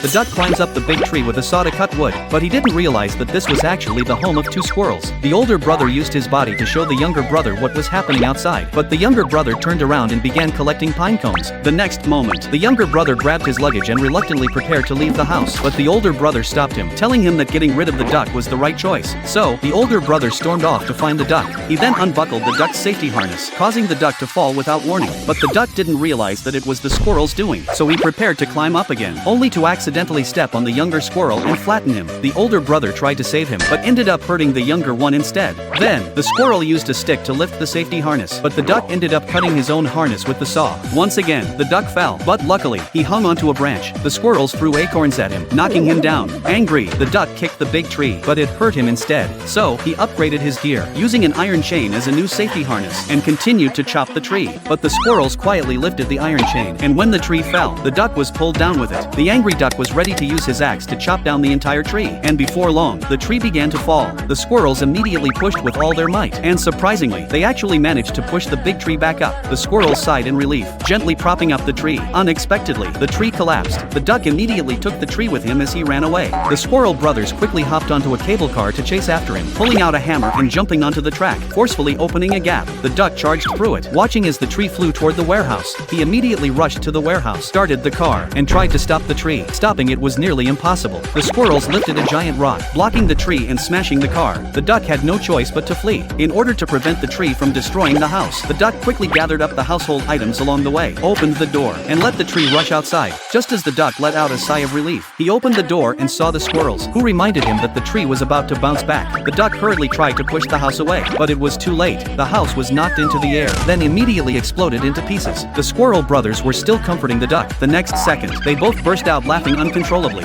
The duck climbs up the big tree with a saw to cut wood, but he didn't realize that this was actually the home of two squirrels. The older brother used his body to show the younger brother what was happening outside, but the younger brother turned around and began collecting pine cones. The next moment, the younger brother grabbed his luggage and reluctantly prepared to leave the house, but the older brother stopped him, telling him that getting rid of the duck was the right choice. So, the older brother stormed off to find the duck. He then unbuckled the duck's safety harness, causing the duck to fall without warning. But the duck didn't realize that it was the squirrel's doing, so he prepared to climb up again, only to accidentally step on the younger squirrel and flatten him. The older brother tried to save him, but ended up hurting the younger one instead. Then, the squirrel used a stick to lift the safety harness, but the duck ended up cutting his own harness with the saw. Once again, the duck fell, but luckily, he hung onto a branch. The squirrels threw acorns at him, knocking him down. Angry, the duck kicked the big tree, but it hurt him instead. So, he upgraded his gear, using an iron chain as a new safety harness, and continued to chop the tree. But the squirrels quietly lifted the iron chain, and when the tree fell, the duck was pulled down with it. The angry duck was ready to use his axe to chop down the entire tree, and before long, the tree began to fall. The squirrels immediately pushed with all their might, and surprisingly, they actually managed to push the big tree back up. The squirrels sighed in relief, gently propping up the tree. Unexpectedly, the tree collapsed. The duck immediately took the tree with him as he ran away. The squirrel brothers quickly hopped onto a cable car to chase after him, pulling out a hammer and jumping onto the track, forcefully opening a gap. The duck charged through it, watching as the tree flew toward the warehouse. He immediately rushed to the warehouse, started the car, and tried to stop the tree. Stopping it was nearly impossible. The squirrels lifted a giant rock, blocking the tree and smashing the car. The duck had no choice but to flee. In order to prevent the tree from destroying the house, the duck quickly gathered up the household items along the way, opened the door, and let the tree rush outside. Just as the duck let out a sigh of relief, he opened the door and saw the squirrels, who reminded him that the tree was about to bounce back. The duck hurriedly tried to push the house away, but it was too late. The house was knocked into the air, then immediately exploded into pieces. The squirrel brothers were still comforting the duck. The next second, they both burst out laughing uncontrollably.